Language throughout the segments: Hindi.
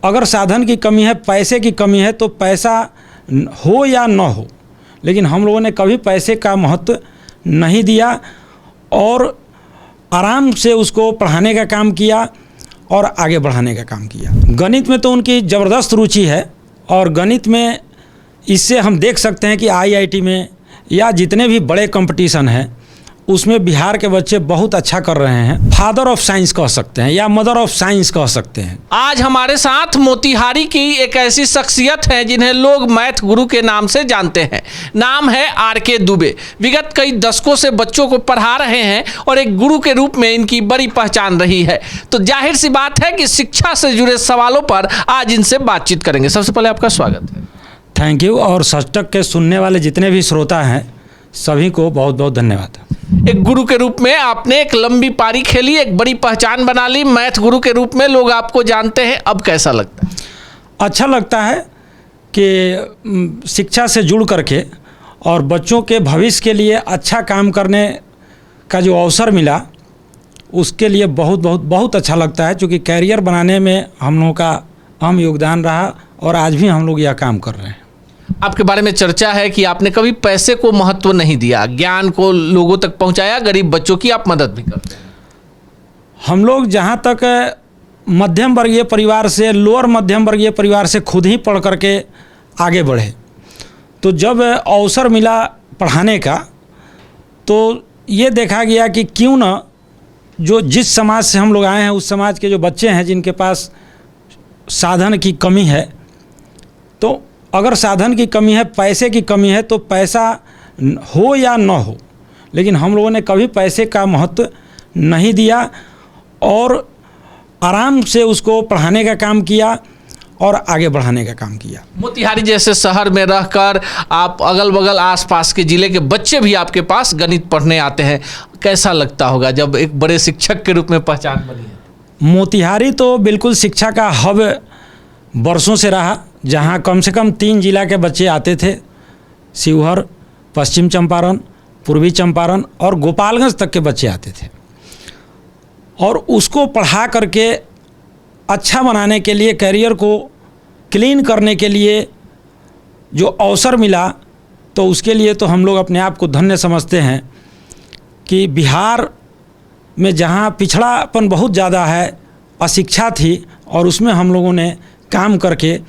अगर साधन की कमी है, पैसे की कमी है, तो पैसा हो या न हो, लेकिन हम लोगों ने कभी पैसे का महत्व नहीं दिया और आराम से उसको पढ़ाने का काम किया और आगे बढ़ाने का काम किया। गणित में तो उनकी ज़बरदस्त रुचि है और गणित में इससे हम देख सकते हैं कि आईआईटी में या जितने भी बड़े कंपटीशन हैं उसमें बिहार के बच्चे बहुत अच्छा कर रहे हैं। फादर ऑफ साइंस कह सकते हैं या मदर ऑफ साइंस कह सकते हैं। आज हमारे साथ मोतिहारी की एक ऐसी शख्सियत है जिन्हें लोग मैथ गुरु के नाम से जानते हैं। नाम है आर.के. दुबे। विगत कई दशकों से बच्चों को पढ़ा रहे हैं और एक गुरु के रूप में इनकी बड़ी पहचान रही है। तो जाहिर सी बात है कि शिक्षा से जुड़े सवालों पर आज इनसे बातचीत करेंगे। सबसे पहले आपका स्वागत है। Thank you. और सच तक के सुनने वाले जितने भी श्रोता हैं सभी को बहुत बहुत धन्यवाद। एक गुरु के रूप में आपने एक लंबी पारी खेली, एक बड़ी पहचान बना ली, मैथ गुरु के रूप में लोग आपको जानते हैं। अब कैसा लगता है? अच्छा लगता है कि शिक्षा से जुड़ करके और बच्चों के भविष्य के लिए अच्छा काम करने का जो अवसर मिला उसके लिए बहुत बहुत बहुत अच्छा लगता है, क्योंकि कैरियर बनाने में हम लोगों का अहम योगदान रहा और आज भी हम लोग यह काम कर रहे हैं। आपके बारे में चर्चा है कि आपने कभी पैसे को महत्व नहीं दिया, ज्ञान को लोगों तक पहुंचाया, गरीब बच्चों की आप मदद भी करते हैं। हम लोग जहाँ तक मध्यम वर्गीय परिवार से, लोअर मध्यम वर्गीय परिवार से खुद ही पढ़ करके आगे बढ़े, तो जब अवसर मिला पढ़ाने का तो ये देखा गया कि क्यों न जो जिस समाज से हम लोग आए हैं उस समाज के जो बच्चे हैं जिनके पास साधन की कमी है, तो अगर साधन की कमी है, पैसे की कमी है, तो पैसा हो या न हो, लेकिन हम लोगों ने कभी पैसे का महत्व नहीं दिया और आराम से उसको पढ़ाने का काम किया और आगे बढ़ाने का काम किया। मोतिहारी जैसे शहर में रहकर आप अगल बगल आसपास के ज़िले के बच्चे भी आपके पास गणित पढ़ने आते हैं, कैसा लगता होगा जब एक बड़े शिक्षक के रूप में पहचान बनी है? मोतिहारी तो बिल्कुल शिक्षा का हब वर्षों से रहा, जहाँ कम से कम 3 जिला के बच्चे आते थे। शिवहर, पश्चिम चंपारण, पूर्वी चंपारण और गोपालगंज तक के बच्चे आते थे और उसको पढ़ा करके अच्छा बनाने के लिए, करियर को क्लीन करने के लिए जो अवसर मिला, तो उसके लिए तो हम लोग अपने आप को धन्य समझते हैं कि बिहार में जहाँ पिछड़ापन बहुत ज़्यादा है, अशिक्षा थी, और उसमें हम लोगों ने काम करके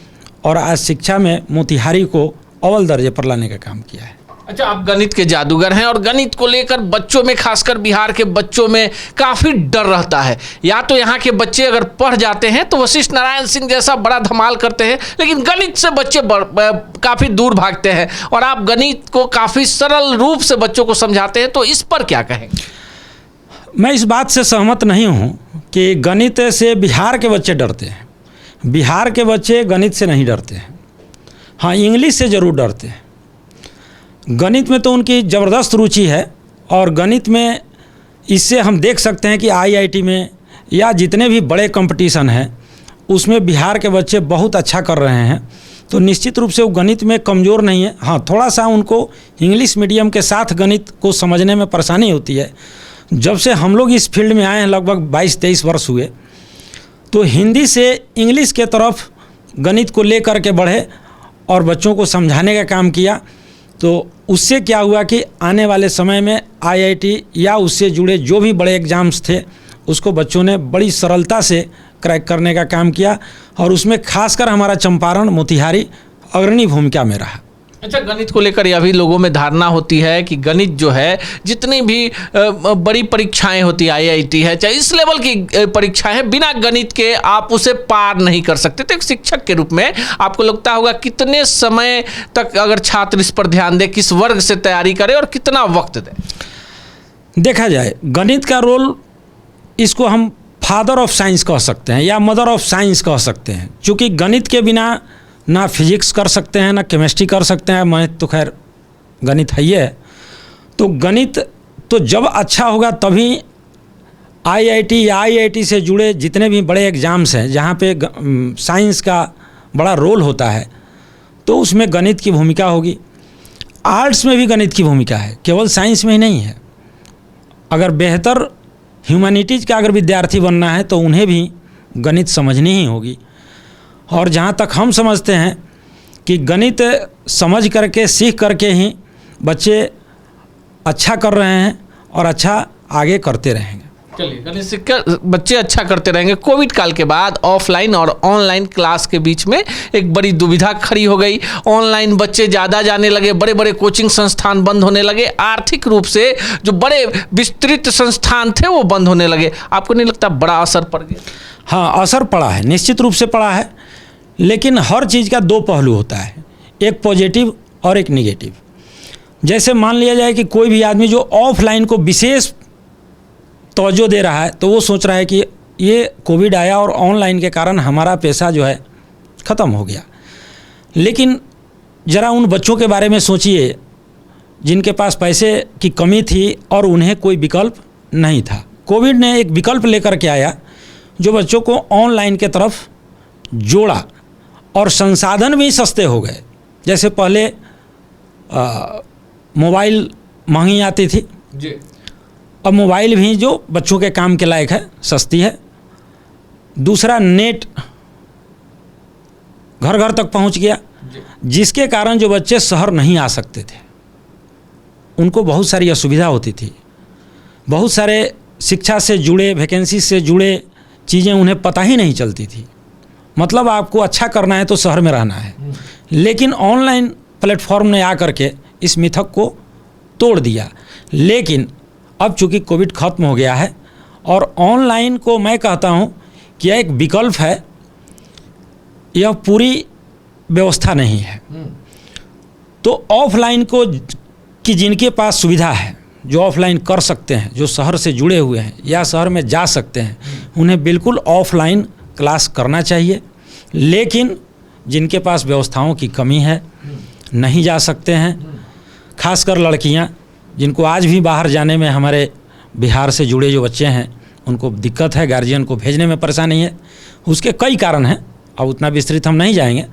और आज शिक्षा में मोतिहारी को अव्वल दर्जे पर लाने का काम किया है। अच्छा, आप गणित के जादूगर हैं और गणित को लेकर बच्चों में, खासकर बिहार के बच्चों में काफ़ी डर रहता है। या तो यहाँ के बच्चे अगर पढ़ जाते हैं तो वशिष्ठ नारायण सिंह जैसा बड़ा धमाल करते हैं, लेकिन गणित से बच्चे काफ़ी दूर भागते हैं और आप गणित को काफ़ी सरल रूप से बच्चों को समझाते हैं, तो इस पर क्या कहेंगे? मैं इस बात से सहमत नहीं हूँ कि गणित से बिहार के बच्चे डरते हैं। बिहार के बच्चे गणित से नहीं डरते हैं, हाँ इंग्लिश से ज़रूर डरते हैं। गणित में तो उनकी ज़बरदस्त रुचि है और गणित में इससे हम देख सकते हैं कि आईआईटी में या जितने भी बड़े कंपटीशन हैं उसमें बिहार के बच्चे बहुत अच्छा कर रहे हैं। तो निश्चित रूप से वो गणित में कमज़ोर नहीं है। हाँ, थोड़ा सा उनको इंग्लिश मीडियम के साथ गणित को समझने में परेशानी होती है। जब से हम लोग इस फील्ड में आए हैं, लगभग 22-23 वर्ष हुए, तो हिंदी से इंग्लिश के तरफ गणित को ले कर के बढ़े और बच्चों को समझाने का काम किया। तो उससे क्या हुआ कि आने वाले समय में आईआईटी या उससे जुड़े जो भी बड़े एग्ज़ाम्स थे उसको बच्चों ने बड़ी सरलता से क्रैक करने का काम किया और उसमें खासकर हमारा चंपारण, मोतिहारी अग्रणी भूमिका में रहा। अच्छा, गणित को लेकर यह भी लोगों में धारणा होती है कि गणित जो है, जितनी भी बड़ी परीक्षाएं होती है, आईआईटी है, चाहे इस लेवल की परीक्षाएं हैं, बिना गणित के आप उसे पार नहीं कर सकते। तो एक शिक्षक के रूप में आपको लगता होगा कितने समय तक अगर छात्र इस पर ध्यान दे, किस वर्ग से तैयारी करे और कितना वक्त दे? देखा जाए गणित का रोल, इसको हम फादर ऑफ साइंस कह सकते हैं या मदर ऑफ साइंस कह सकते हैं, क्योंकि गणित के बिना ना फिजिक्स कर सकते हैं, ना केमिस्ट्री कर सकते हैं। मैं तो खैर गणित है ही है। तो गणित तो जब अच्छा होगा तभी आईआईटी या आईआईटी से जुड़े जितने भी बड़े एग्ज़ाम्स हैं जहाँ पे साइंस का बड़ा रोल होता है, तो उसमें गणित की भूमिका होगी। आर्ट्स में भी गणित की भूमिका है, केवल साइंस में ही नहीं है। अगर बेहतर ह्यूमैनिटीज़ का अगर विद्यार्थी बनना है तो उन्हें भी गणित समझनी ही होगी। और जहाँ तक हम समझते हैं कि गणित समझ करके सीख करके ही बच्चे अच्छा कर रहे हैं और अच्छा आगे करते रहेंगे। चलिए, गणित सीखकर बच्चे अच्छा करते रहेंगे। कोविड काल के बाद ऑफलाइन और ऑनलाइन क्लास के बीच में एक बड़ी दुविधा खड़ी हो गई। ऑनलाइन बच्चे ज़्यादा जाने लगे, बड़े बड़े कोचिंग संस्थान बंद होने लगे, आर्थिक रूप से जो बड़े विस्तृत संस्थान थे वो बंद होने लगे। आपको नहीं लगता बड़ा असर पड़ गया? हाँ, असर पड़ा है, निश्चित रूप से पड़ा है, लेकिन हर चीज़ का दो पहलू होता है, एक पॉजिटिव और एक निगेटिव। जैसे मान लिया जाए कि कोई भी आदमी जो ऑफलाइन को विशेष तवज्जो दे रहा है, तो वो सोच रहा है कि ये कोविड आया और ऑनलाइन के कारण हमारा पैसा जो है ख़त्म हो गया। लेकिन ज़रा उन बच्चों के बारे में सोचिए जिनके पास पैसे की कमी थी और उन्हें कोई विकल्प नहीं था। कोविड ने एक विकल्प लेकर के आया जो बच्चों को ऑनलाइन के तरफ जोड़ा और संसाधन भी सस्ते हो गए। जैसे पहले मोबाइल महंगी आती थी जी, अब मोबाइल भी जो बच्चों के काम के लायक है सस्ती है। दूसरा, नेट घर घर तक पहुंच गया, जिसके कारण जो बच्चे शहर नहीं आ सकते थे उनको बहुत सारी असुविधा होती थी। बहुत सारे शिक्षा से जुड़े, वैकेंसी से जुड़े चीज़ें उन्हें पता ही नहीं चलती थी। मतलब आपको अच्छा करना है तो शहर में रहना है। लेकिन ऑनलाइन प्लेटफॉर्म ने आकर के इस मिथक को तोड़ दिया। लेकिन अब चूँकि कोविड ख़त्म हो गया है और ऑनलाइन को मैं कहता हूँ कि यह एक विकल्प है, यह पूरी व्यवस्था नहीं है। तो ऑफलाइन को कि जिनके पास सुविधा है, जो ऑफलाइन कर सकते हैं, जो शहर से जुड़े हुए हैं या शहर में जा सकते हैं, उन्हें बिल्कुल ऑफलाइन क्लास करना चाहिए। लेकिन जिनके पास व्यवस्थाओं की कमी है, नहीं जा सकते हैं, खासकर लड़कियां जिनको आज भी बाहर जाने में, हमारे बिहार से जुड़े जो बच्चे हैं उनको दिक्कत है, गार्जियन को भेजने में परेशानी है। उसके कई कारण हैं, अब उतना विस्तृत हम नहीं जाएंगे।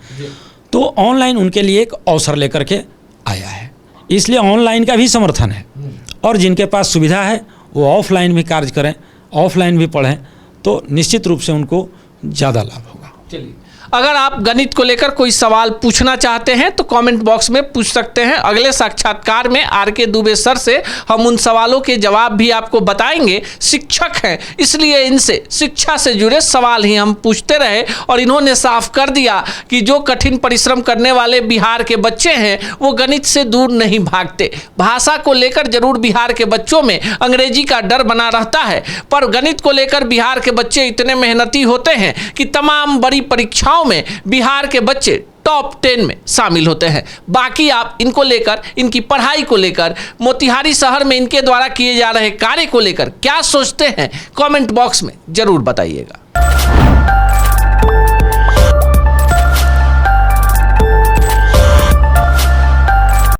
तो ऑनलाइन उनके लिए एक अवसर लेकर के आया है, इसलिए ऑनलाइन का भी समर्थन है। और जिनके पास सुविधा है वो ऑफलाइन भी कार्य करें, ऑफलाइन भी पढ़ें, तो निश्चित रूप से उनको ज़्यादा लाभ होगा। चलिए, अगर आप गणित को लेकर कोई सवाल पूछना चाहते हैं तो कमेंट बॉक्स में पूछ सकते हैं। अगले साक्षात्कार में आर.के. दुबे सर से हम उन सवालों के जवाब भी आपको बताएंगे। शिक्षक हैं, इसलिए इनसे शिक्षा से जुड़े सवाल ही हम पूछते रहे और इन्होंने साफ कर दिया कि जो कठिन परिश्रम करने वाले बिहार के बच्चे हैं वो गणित से दूर नहीं भागते। भाषा को लेकर जरूर बिहार के बच्चों में अंग्रेजी का डर बना रहता है, पर गणित को लेकर बिहार के बच्चे इतने मेहनती होते हैं कि तमाम बड़ी परीक्षाओं में बिहार के बच्चे टॉप 10 में शामिल होते हैं। बाकी आप इनको लेकर, इनकी पढ़ाई को लेकर, मोतिहारी शहर में इनके द्वारा किए जा रहे कार्य को लेकर क्या सोचते हैं, कमेंट बॉक्स में जरूर बताइएगा।